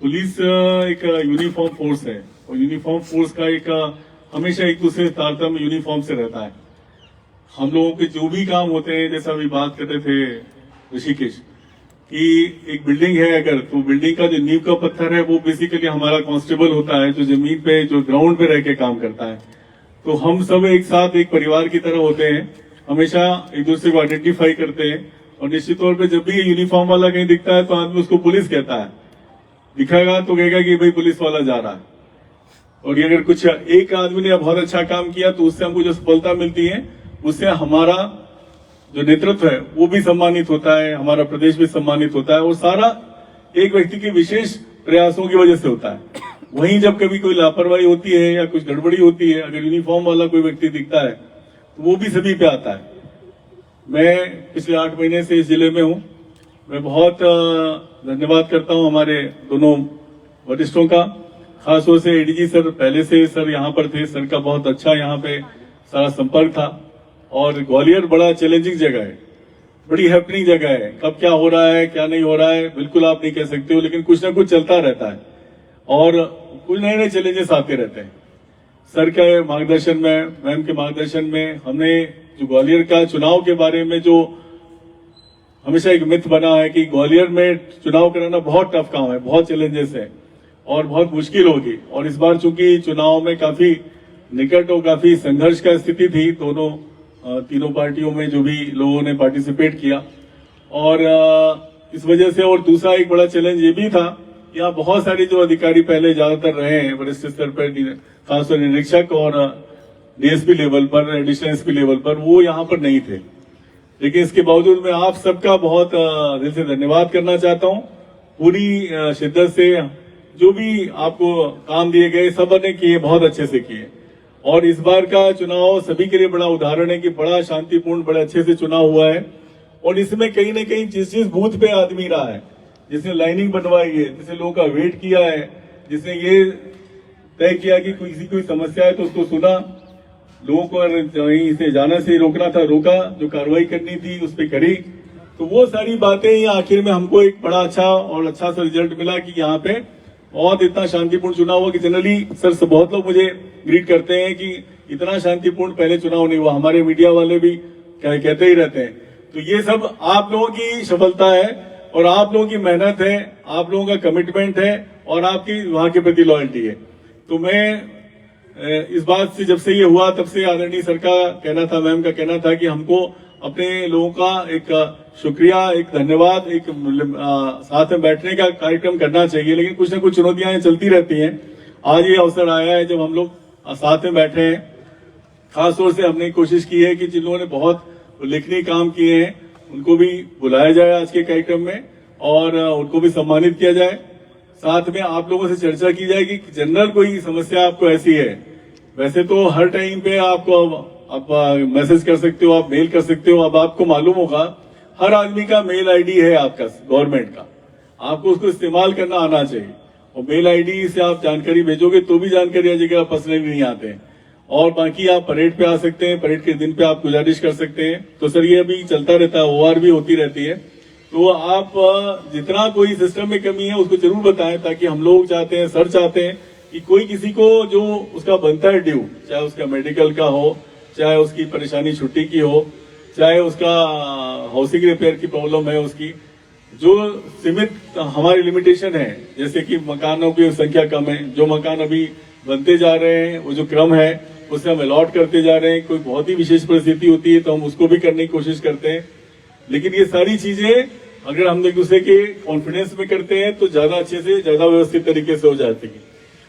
Police एक uniform force है और यूनिफॉर्म फोर्स का एक हमेशा एक दूसरे से तारतम्य यूनिफॉर्म से रहता है। हम लोगों के जो भी काम होते हैं, जैसा अभी बात करते थे ऋषिकेश कि एक बिल्डिंग है अगर, तो बिल्डिंग का जो नींव का पत्थर है वो बेसिकली हमारा कांस्टेबल होता है, जो जमीन पे जो ग्राउंड पे रह के काम करता है। तो हम सब एक साथ एक परिवार की तरह होते हैं, हमेशा एक दूसरे को आइडेंटिफाई करते हैं। और निश्चित तौर पे जब भी यूनिफॉर्म वाला कहीं दिखता है तो आदमी उसको पुलिस कहता है, दिखाएगा तो कहेगा कि भाई पुलिस वाला जा रहा है। और ये अगर कुछ एक आदमी ने बहुत अच्छा काम किया तो उससे हमको जो सफलता मिलती है, उससे हमारा जो नेतृत्व है वो भी सम्मानित होता है, हमारा प्रदेश भी सम्मानित होता है। और सारा एक व्यक्ति के विशेष प्रयासों की वजह से होता है। वहीं जब कभी कोई लापरवाही होती है या कुछ गड़बड़ी होती है, अगर यूनिफॉर्म वाला कोई व्यक्ति दिखता है तो वो भी सभी पे आता है। मैं पिछले 8 महीने से इस जिले में हूं। मैं बहुत धन्यवाद करता हूं हमारे दोनों वरिष्ठों का, खासतौर से एडीजी सर, पहले से सर यहाँ पर थे, सर का बहुत अच्छा यहाँ पे सारा संपर्क था। और ग्वालियर बड़ा चैलेंजिंग जगह है, बड़ी हैपनिंग जगह है। कब क्या हो रहा है क्या नहीं हो रहा है बिल्कुल आप नहीं कह सकते हो, लेकिन कुछ ना कुछ चलता रहता है और कुछ नए नए चैलेंजेस आते रहते हैं। सर के मार्गदर्शन में, मैम के मार्गदर्शन में, हमने जो ग्वालियर का चुनाव के बारे में जो हमेशा एक मिथ बना है कि ग्वालियर में चुनाव कराना बहुत टफ काम है, बहुत चैलेंजेस है और बहुत मुश्किल होगी। और इस बार चूंकि चुनाव में काफी निकट और काफी संघर्ष का स्थिति थी, दोनों तीनों पार्टियों में जो भी लोगों ने पार्टिसिपेट किया, और इस वजह से। और दूसरा एक बड़ा चैलेंज ये भी था, यहाँ बहुत सारे जो अधिकारी पहले ज्यादातर रहे हैं वरिष्ठ स्तर पर, खासतौर निरीक्षक और डीएसपी लेवल पर, एडिशनल एसपी लेवल पर, वो यहाँ पर नहीं थे। लेकिन इसके बावजूद मैं आप सबका बहुत दिल से धन्यवाद करना चाहता हूँ। पूरी शिद्दत से जो भी आपको काम दिए गए सब ने किए, बहुत अच्छे से किए। और इस बार का चुनाव सभी के लिए बड़ा उदाहरण है कि बड़ा शांतिपूर्ण, बड़े अच्छे से चुनाव हुआ है। और इसमें कहीं न कहीं जिस बूथ पे आदमी रहा है, जिसने लाइनिंग बनवाई है, जिसने लोगों का वेट किया है, जिसने ये तय किया कि किसी कोई समस्या है तो उसको सुना, लोगों को कहीं से जाना से रोकना था रोका, जो कार्रवाई करनी थी उस पर करी। तो वो सारी बातें ही आखिर में हमको एक बड़ा अच्छा सा रिजल्ट मिला कि यहाँ पे बहुत इतना शांतिपूर्ण चुनाव हुआ कि जनरली सर से बहुत लोग मुझे ग्रीट करते हैं कि इतना शांतिपूर्ण पहले चुनाव नहीं हुआ। हमारे मीडिया वाले भी कहते ही रहते हैं। तो ये सब आप लोगों की सफलता है और आप लोगों की मेहनत है, आप लोगों का कमिटमेंट है और आपकी वहां के प्रति लॉयल्टी है। तो मैं इस बात से, जब से ये हुआ तब से आदरणीय सर का कहना था, मैम का कहना था कि हमको अपने लोगों का एक शुक्रिया, एक धन्यवाद, एक साथ में बैठने का कार्यक्रम करना चाहिए। लेकिन कुछ न कुछ चुनौतियां चलती रहती हैं। आज ये अवसर आया है जब हम लोग साथ में बैठे हैं। खासतौर से हमने कोशिश की है कि जिन लोगों ने बहुत उल्लेखनीय काम किए हैं उनको भी बुलाया जाए आज के कार्यक्रम में और उनको भी सम्मानित किया जाए। साथ में आप लोगों से चर्चा की जाए कि जनरल कोई समस्या आपको ऐसी है, वैसे तो हर टाइम पे आपको आप मैसेज कर सकते हो, आप मेल कर सकते हो। अब आपको मालूम होगा हर आदमी का मेल आईडी है आपका, गवर्नमेंट का, आपको उसको इस्तेमाल करना आना चाहिए। और मेल आईडी से आप जानकारी भेजोगे तो भी जानकारी आ जाएगी, आप पर्सनली नहीं आते हैं। और बाकी आप परेड पे आ सकते हैं, परेड के दिन पे आप गुजारिश कर सकते हैं। तो सर ये अभी चलता रहता है, ओआर भी होती रहती है। तो आप जितना कोई सिस्टम में कमी है उसको जरूर बताएं, ताकि हम लोग चाहते हैं, सर चाहते हैं कि कोई किसी को जो उसका बनता है ड्यू, चाहे उसका मेडिकल का हो, चाहे उसकी परेशानी छुट्टी की हो, चाहे उसका हाउसिंग रिपेयर की प्रॉब्लम है, उसकी जो सीमित हमारी लिमिटेशन है, जैसे कि मकानों की संख्या कम है, जो मकान अभी बनते जा रहे हैं वो जो क्रम है उसे हम अलॉट करते जा रहे हैं। कोई बहुत ही विशेष परिस्थिति होती है तो हम उसको भी करने की कोशिश करते हैं। लेकिन ये सारी चीजें अगर हम एक दूसरे के कॉन्फिडेंस में करते हैं तो ज्यादा अच्छे से, ज्यादा व्यवस्थित तरीके से हो जाती है।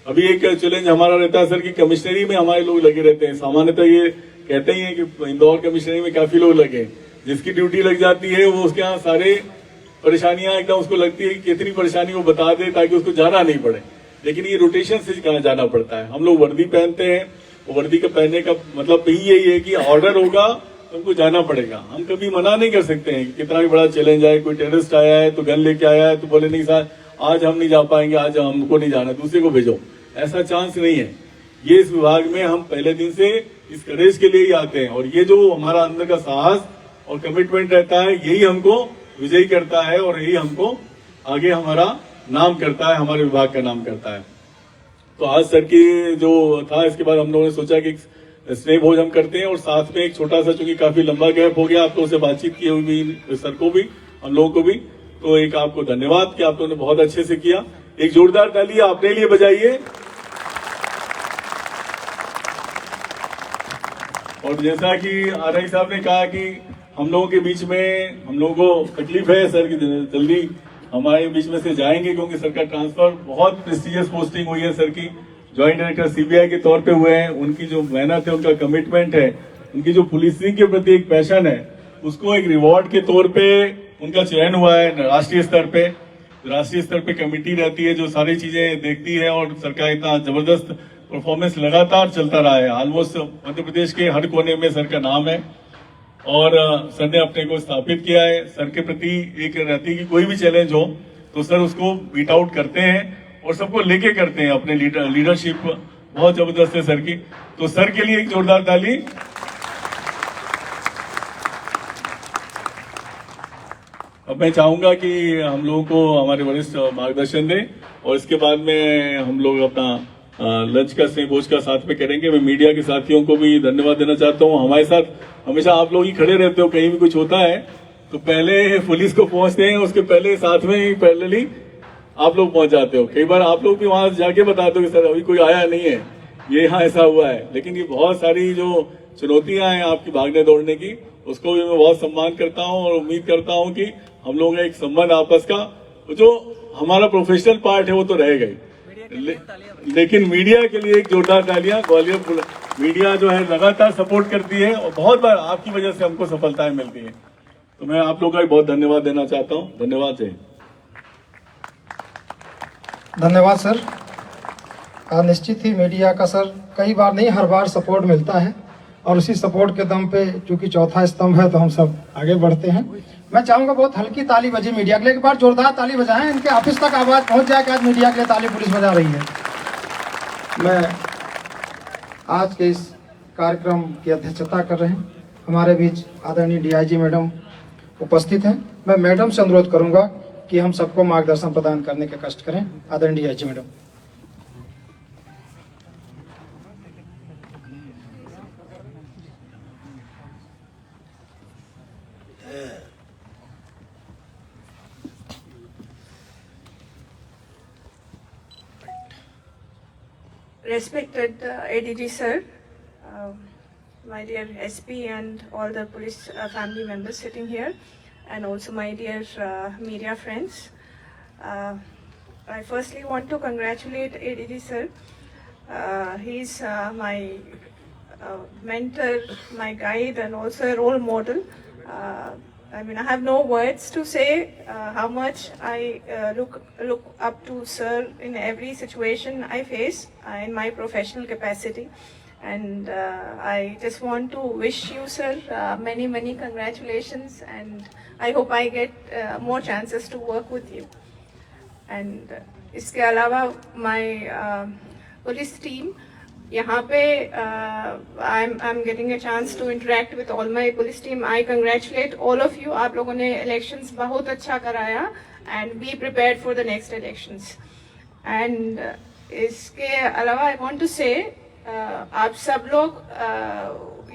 अभी एक चैलेंज हमारा रहता है सर कि कमिश्नरी में हमारे लोग लगे रहते हैं। सामान्यतः ये कहते ही है कि इंदौर कमिश्नरी में काफी लोग लगे, जिसकी ड्यूटी लग जाती है वो उसके यहाँ सारे परेशानियां एकदम उसको लगती है कि कितनी परेशानी वो बता दे ताकि उसको जाना नहीं पड़े। लेकिन ये रोटेशन से कहाँ जाना पड़ता है। हम लोग वर्दी पहनते हैं, वर्दी का पहनने का मतलब ही यही है कि ऑर्डर होगा तो हमको जाना पड़ेगा। हम कभी मना नहीं कर सकते हैं। कितना भी बड़ा चैलेंज आए, कोई टेररिस्ट आया है तो गन लेके आया है तो बोले नहीं सर आज हम नहीं जा पाएंगे, आज हमको नहीं जाना, दूसरे को भेजो, ऐसा चांस नहीं है। ये इस विभाग में हम पहले दिन से इस करेज के लिए ही आते हैं और ये जो हमारा अंदर का साहस और कमिटमेंट रहता है यही हमको विजयी करता है और यही हमको आगे हमारा नाम करता है, हमारे विभाग का नाम करता है। तो आज सर की जो था, इसके बाद हम लोगों ने सोचा कि स्नेह भोज हम करते हैं और साथ में एक छोटा सा, चूंकि काफी लंबा गैप हो गया आप लोगों से बातचीत की हुई भी, सर को भी, हम लोगों को भी, तो एक आपको धन्यवाद कि आप लोगों ने बहुत अच्छे से किया। एक जोरदार ताली अपने लिए बजाइए। और जैसा कि आरआई साहब ने कहा कि हम लोगों के बीच में, हम लोगों को तकलीफ है सर की जल्दी हमारे बीच में से जाएंगे, क्योंकि सर का ट्रांसफर, बहुत प्रेस्टिजियस पोस्टिंग हुई है सर की, ज्वाइंट डायरेक्टर सीबीआई के तौर पे हुए हैं। उनकी जो मेहनत है, उनका कमिटमेंट है, उनकी जो पुलिसिंग के प्रति एक पैशन है, उसको एक रिवॉर्ड के तौर पे उनका चयन हुआ है राष्ट्रीय स्तर पे। राष्ट्रीय स्तर पे कमेटी रहती है जो सारी चीजें देखती है, और सर का इतना जबरदस्त परफॉर्मेंस लगातार चलता रहा है। ऑलमोस्ट मध्य प्रदेश के हर कोने में सर का नाम है, और सर ने अपने को स्थापित किया है। सर के प्रति एक रहती है कि कोई भी चैलेंज हो तो सर उसको बीट आउट करते हैं और सबको लेके करते हैं। अपने लीडरशिप बहुत जबरदस्त है सर की, तो सर के लिए एक जोरदार ताली। अब मैं चाहूंगा कि हम लोगों को हमारे वरिष्ठ मार्गदर्शन दें, और इसके बाद में हम लोग अपना लंच का, स्नेह भोज का साथ में करेंगे। मैं मीडिया के साथियों को भी धन्यवाद देना चाहता हूं। हमारे साथ हमेशा आप लोग ही खड़े रहते हो, कहीं भी कुछ होता है तो पहले पुलिस को पहुंचते हैं, उसके पहले साथ में ही पैरेलली आप लोग पहुंच जाते हो। कई बार आप लोग भी वहां जाके बताते हो कि सर अभी कोई आया नहीं है, ये यहाँ ऐसा हुआ है। लेकिन ये बहुत सारी जो चुनौतियां हैं आपकी भागने दौड़ने की, उसको भी मैं बहुत सम्मान करता हूँ, और उम्मीद करता हूँ कि हम लोगों का एक संबंध आपस का, जो हमारा प्रोफेशनल पार्ट है वो तो रहेगा ही, लेकिन मीडिया के लिए एक जोरदार तालियां। ग्वालियर मीडिया जो है लगातार सपोर्ट करती है, और बहुत बार आपकी वजह से हमको सफलताएं मिलती है। तो मैं आप लोगों का बहुत धन्यवाद देना चाहता हूं। धन्यवाद। जय। धन्यवाद सर। निश्चित ही मीडिया का सर कई बार नहीं, हर बार सपोर्ट मिलता है, और उसी सपोर्ट के दम पे चूंकि चौथा स्तंभ है तो हम सब आगे बढ़ते हैं। मैं चाहूंगा बहुत हल्की ताली बजे मीडिया के लिए, एक बार जोरदार ताली बजाएं, इनके ऑफिस तक आवाज पहुंच जाए कि आज मीडिया के लिए ताली पुलिस बजा रही है। मैं आज के इस कार्यक्रम की अध्यक्षता कर रहे हैं, हमारे बीच आदरणीय डीआईजी मैडम उपस्थित हैं। मैं मैडम से अनुरोध करूंगा कि हम सबको मार्गदर्शन प्रदान करने के कष्ट करें। आदरणीय DIG madam. Respected ADG sir, my dear SP and all the police family members sitting here, and also my dear media friends. I firstly want to congratulate ADG sir. He's my mentor, my guide, and also a role model. I mean, I have no words to say how much I look up to sir in every situation I face in my professional capacity, and I just want to wish you sir many congratulations, and I hope I get more chances to work with you. And इसके अलावा my police team, यहाँ पे I'm getting a chance to interact with all my police team. I congratulate all of you. आप लोगों ने elections बहुत अच्छा कराया, and be prepared for the next elections. And इसके अलावा I want to say आप सब लोग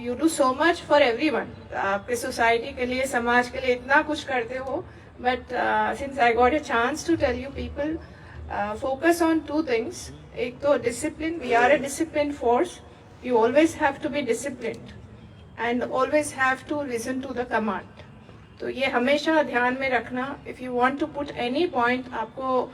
you do so much for everyone. आपके society के लिए, समाज के लिए इतना कुछ करते हो, but since I got a chance to tell you people, focus on two things. एक तो discipline. We are a disciplined force. You always have to be disciplined and always have to listen to the command. तो ये हमेशा ध्यान में रखना. If you want to put any point, आपको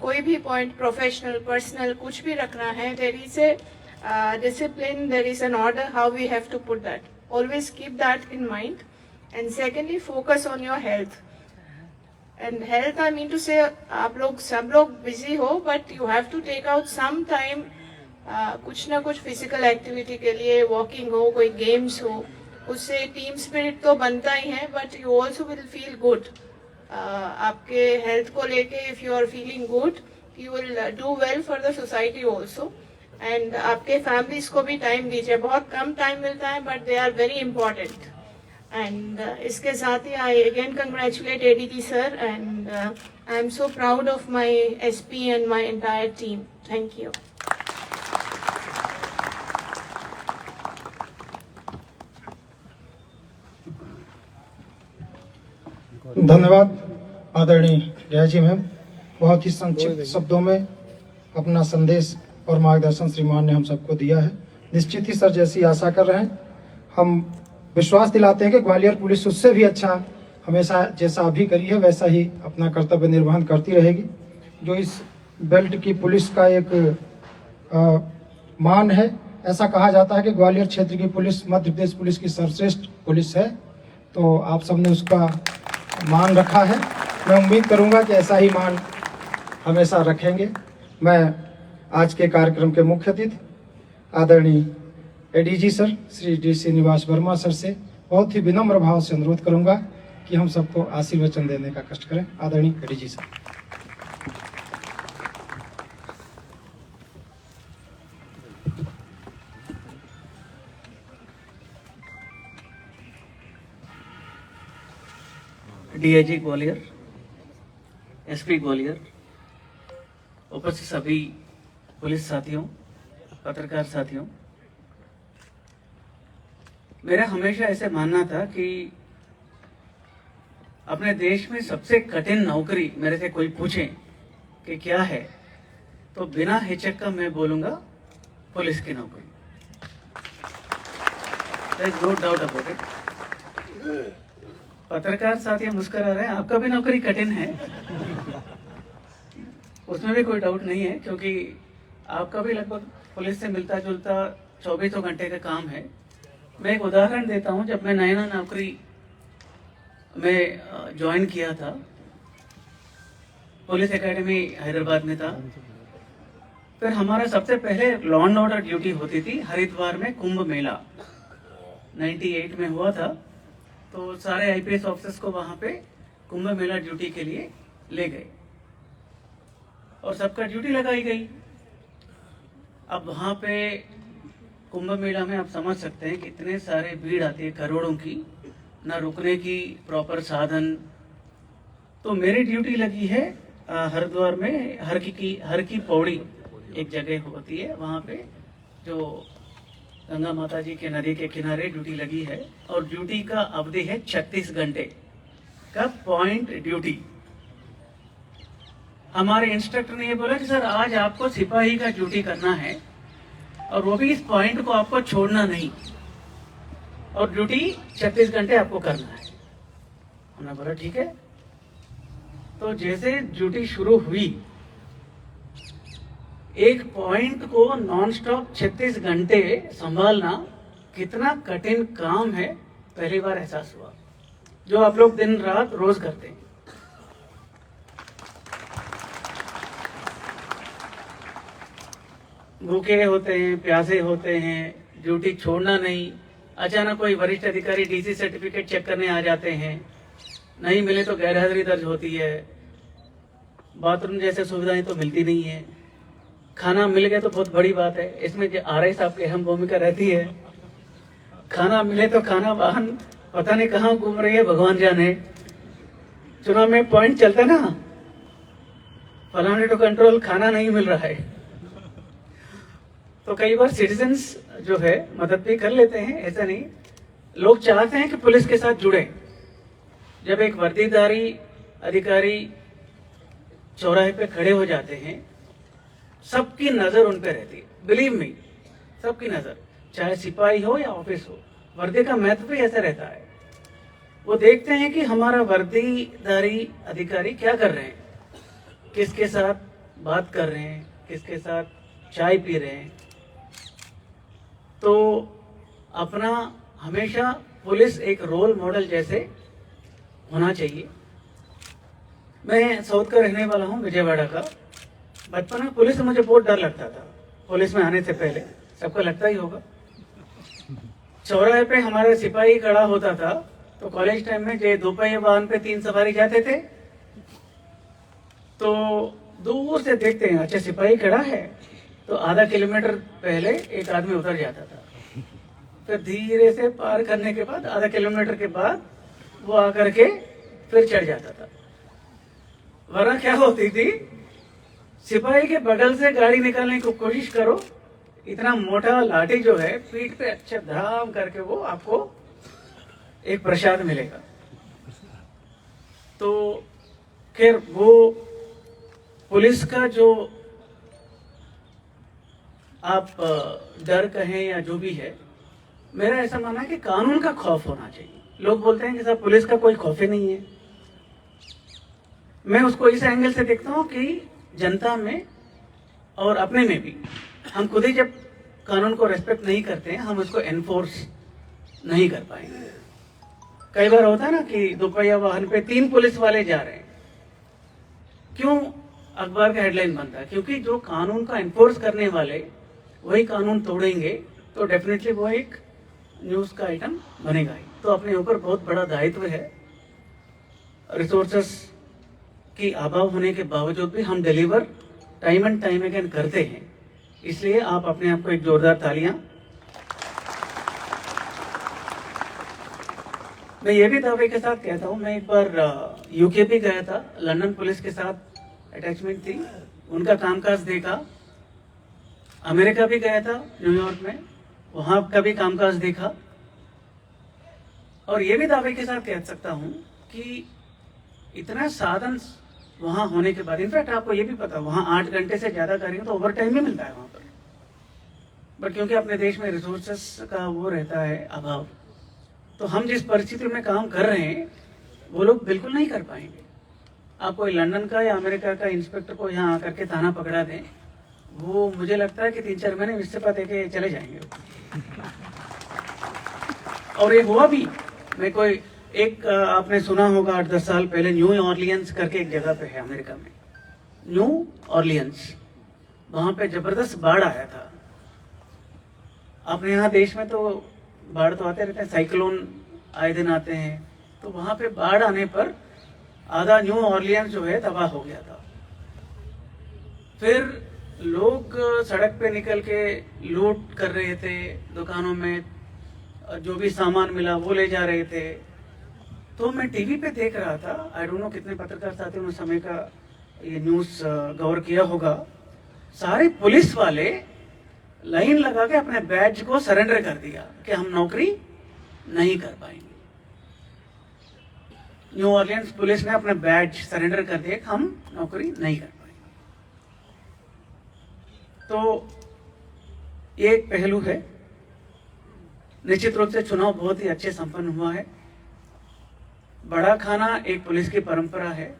कोई भी point, professional, personal, कुछ भी रखना है, there is a discipline, there is an order how we have to put that. Always keep that in mind. And secondly, focus on your health. And health, I mean to say, आप लोग सब लोग busy हो, but you have to take out some time, कुछ ना कुछ physical activity के लिए, walking हो, कोई games हो, उससे team spirit तो बनता ही है, but you also will feel good. आपके health को लेके, if you are feeling good, you will do well for the society also. And आपके families को भी time दीजिए. बहुत कम time मिलता है, but they are very important. And इसके साथ ही I again congratulate ADT sir, and I am so proud of my SP and my entire team. Thank you. धन्यवाद आदरणीय जया जी मैम, बहुत ही संक्षिप्त शब्दों में अपना संदेश और मार्गदर्शन श्रीमान ने हम सबको दिया है। निश्चित ही सर जैसी आशा कर रहे हैं, हम विश्वास दिलाते हैं कि ग्वालियर पुलिस उससे भी अच्छा हमेशा जैसा अभी करी है वैसा ही अपना कर्तव्य निर्वहन करती रहेगी। जो इस बेल्ट की पुलिस का एक मान है, ऐसा कहा जाता है कि ग्वालियर क्षेत्र की पुलिस मध्य प्रदेश पुलिस की सर्वश्रेष्ठ पुलिस है, तो आप सबने उसका मान रखा है। मैं उम्मीद करूंगा कि ऐसा ही मान हमेशा रखेंगे। मैं आज के कार्यक्रम के मुख्य अतिथि आदरणीय ADG sir Shri D Srinivas Varma sir से बहुत ही विनम्र भाव से अनुरोध करूंगा कि हम सबको आशीर्वचन देने का कष्ट करें। आदरणीय ADG sir. DIG Gwalior, SP Gwalior, उपस्थित सभी पुलिस साथियों, पत्रकार साथियों, मेरा हमेशा ऐसे मानना था कि अपने देश में सबसे कठिन नौकरी मेरे से कोई पूछे कि क्या है, तो बिना हिचक का मैं बोलूंगा पुलिस की नौकरी। There is no doubt about it. पत्रकार साथी मुस्कुरा रहे हैं, आपका भी नौकरी कठिन है, उसमें भी कोई डाउट नहीं है, क्योंकि आपका भी लगभग पुलिस से मिलता जुलता 24 घंटे का काम है। मैं एक उदाहरण देता हूं, जब मैं नया नौकरी में ज्वाइन किया था, पुलिस एकेडमी हैदराबाद में था, फिर हमारा सबसे पहले लॉ एंड ऑर्डर ड्यूटी होती थी हरिद्वार में कुंभ मेला 98 में हुआ था, तो सारे आईपीएस ऑफिसर्स को वहां पे कुंभ मेला ड्यूटी के लिए ले गए और सबका ड्यूटी लगाई गई। अब वहां पे कुंभ मेला में आप समझ सकते हैं कि इतने सारे भीड़ आती है करोड़ों की, ना रुकने की प्रॉपर साधन। तो मेरी ड्यूटी लगी है हरिद्वार में हर की पौड़ी एक जगह होती है, वहां पे जो गंगा माता जी के नदी के किनारे ड्यूटी लगी है, और ड्यूटी का अवधि है 36 घंटे का पॉइंट ड्यूटी। हमारे इंस्ट्रक्टर ने ये बोला कि सर आज आपको सिपाही का ड्यूटी करना है और वो भी इस पॉइंट को आपको छोड़ना नहीं, और ड्यूटी 36 घंटे आपको करना है। हमने बोला ठीक है। तो जैसे ड्यूटी शुरू हुई, एक पॉइंट को नॉन स्टॉप 36 घंटे संभालना कितना कठिन काम है, पहली बार एहसास हुआ, जो आप लोग दिन रात रोज करते हैं। भूखे होते हैं, प्यासे होते हैं, ड्यूटी छोड़ना नहीं। अचानक कोई वरिष्ठ अधिकारी डीसी सर्टिफिकेट चेक करने आ जाते हैं, नहीं मिले तो गैरहाजिरी दर्ज होती है। बाथरूम जैसे सुविधाएं तो मिलती नहीं है। खाना मिल गया तो बहुत बड़ी बात है, इसमें आरआई साहब की अहम भूमिका रहती है। खाना मिले तो खाना वाहन पता नहीं कहाँ घूम रही है, भगवान जाने। चुनाव में पॉइंट चलता ना, फलाने टू कंट्रोल खाना नहीं मिल रहा है, तो कई बार सिटीजन्स जो है मदद भी कर लेते हैं, ऐसा नहीं। लोग चाहते हैं कि पुलिस के साथ जुड़े। जब एक वर्दीधारी अधिकारी चौराहे पे खड़े हो जाते हैं, सबकी नजर उन पे रहती है, बिलीव मी, सबकी नजर, चाहे सिपाही हो या ऑफिस हो। वर्दी का महत्व भी ऐसा रहता है। वो देखते हैं कि हमारा वर्दीधारी अधिकारी क्या कर रहे हैं, किसके साथ बात कर रहे हैं, किसके साथ चाय पी रहे हैं। तो अपना हमेशा पुलिस एक रोल मॉडल जैसे होना चाहिए। मैं साउथ का रहने वाला हूँ, विजयवाड़ा का। बचपन में पुलिस से मुझे बहुत डर लगता था, पुलिस में आने से पहले, सबको लगता ही होगा। चौराहे पे हमारे सिपाही खड़ा होता था, तो कॉलेज टाइम में जो दोपहिया वाहन पे 3 सवारी जाते थे, तो दूर से देखते हैं अच्छा सिपाही खड़ा है, तो आधा किलोमीटर पहले एक आदमी उतर जाता था, फिर धीरे से पार करने के बाद आधा किलोमीटर के बाद वो आकर के फिर चढ़ जाता था। वरना क्या होती थी, सिपाही के बगल से गाड़ी निकालने की कोशिश करो, इतना मोटा लाठी जो है पीठ पे अच्छा धाम करके वो आपको एक प्रसाद मिलेगा। तो खैर वो पुलिस का जो आप डर कहें या जो भी है, मेरा ऐसा मानना है कि कानून का खौफ होना चाहिए। लोग बोलते हैं कि साहब पुलिस का कोई खौफ ही नहीं है। मैं उसको इस एंगल से देखता हूं कि जनता में और अपने में भी हम खुद ही जब कानून को रेस्पेक्ट नहीं करते हैं, हम उसको एनफोर्स नहीं कर पाएंगे। कई बार होता है ना कि दोपहिया वाहन पे 3 पुलिस वाले जा रहे हैं, क्यों अखबार का हेडलाइन बनता है? क्योंकि जो कानून का एनफोर्स करने वाले वही कानून तोड़ेंगे तो डेफिनेटली वो एक न्यूज का आइटम बनेगा ही। तो अपने ऊपर बहुत बड़ा दायित्व है। रिसोर्सेस की अभाव होने के बावजूद भी हम deliver time and time again करते हैं, इसलिए आप अपने आप को एक जोरदार तालियां। मैं ये भी दावे के साथ कहता हूं, मैं एक बार यूके भी गया था, लंदन पुलिस के साथ अटैचमेंट थी, उनका कामकाज देखा। अमेरिका भी गया था, न्यूयॉर्क में, वहां का भी कामकाज देखा। और ये भी दावे के साथ कह सकता हूं कि इतना साधन वहां होने के बाद, इनफैक्ट आपको ये भी पता, वहां 8 घंटे से ज्यादा करेंगे तो ओवर टाइम भी मिलता है वहां पर, बट क्योंकि अपने देश में रिसोर्सेस का वो रहता है अभाव, तो हम जिस परिस्थिति में काम कर रहे हैं वो लोग बिल्कुल नहीं कर पाएंगे। आप कोई लंदन का या अमेरिका का इंस्पेक्टर को यहाँ आकर के थाना पकड़ा दें, वो मुझे लगता है कि 3-4 महीने इस्तीफा देके चले जाएंगे। और ये हुआ भी। मैं कोई एक आपने सुना होगा 8-10 साल पहले न्यू ऑर्लियंस करके एक जगह पे है अमेरिका में, न्यू ऑर्लियंस, वहां पे जबरदस्त बाढ़ आया था। अपने यहाँ देश में तो बाढ़ तो आते रहते हैं, साइक्लोन आए दिन आते हैं, तो वहां पे बाढ़ आने पर आधा न्यू ऑर्लियंस जो है तबाह हो गया था। फिर लोग सड़क पे निकल के लूट कर रहे थे, दुकानों में जो भी सामान मिला वो ले जा रहे थे। तो मैं टीवी पे देख रहा था, आई डोंट नो कितने पत्रकार साथियों ने समय का ये न्यूज कवर किया होगा, सारे पुलिस वाले लाइन लगा के अपने बैज को सरेंडर कर दिया कि हम नौकरी नहीं कर पाएंगे। न्यू ऑर्लियंस पुलिस ने अपने बैज सरेंडर कर दिया कि हम नौकरी नहीं कर पाएंगे। तो ये एक पहलू है। निश्चित रूप से चुनाव बहुत ही अच्छे संपन्न हुआ है। बड़ा खाना एक पुलिस की परंपरा है।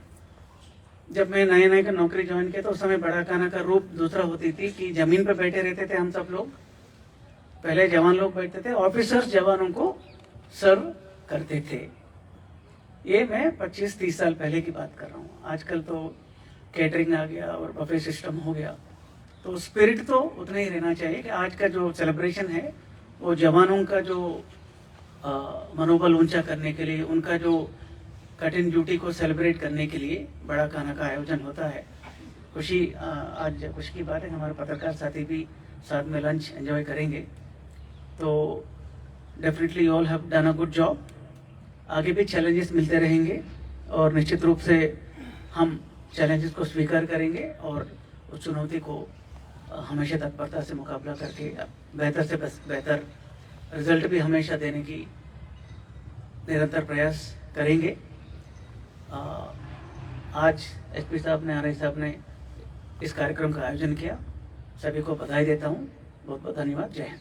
जब मैं नए नए का नौकरी ज्वाइन किया तो उस समय बड़ा खाना का रूप दूसरा होती थी कि जमीन पर बैठे रहते थे हम सब लोग, पहले जवान लोग बैठते थे, ऑफिसर्स जवानों को सर्व करते थे। ये मैं 25-30 साल पहले की बात कर रहा हूँ। आजकल तो कैटरिंग आ गया और बफे सिस्टम हो गया, तो स्पिरिट तो उतना ही रहना चाहिए कि आज का जो सेलिब्रेशन है वो जवानों का जो मनोबल ऊंचा करने के लिए, उनका जो कठिन ड्यूटी को सेलिब्रेट करने के लिए बड़ा खाना का आयोजन होता है। आज खुशी की बात है, हमारे पत्रकार साथी भी साथ में लंच एंजॉय करेंगे। तो definitely you all have done a good job. आगे भी चैलेंजेस मिलते रहेंगे और निश्चित रूप से हम चैलेंजेस को स्वीकार करेंगे और उस चुनौती को हमेशा तत्परता से मुकाबला करके बेहतर से बेहतर रिजल्ट भी हमेशा देने की निरंतर प्रयास करेंगे। आज एसपी साहब ने, आरआई साहब ने इस कार्यक्रम का आयोजन किया, सभी को बधाई देता हूँ। बहुत बहुत धन्यवाद। जय हिंद।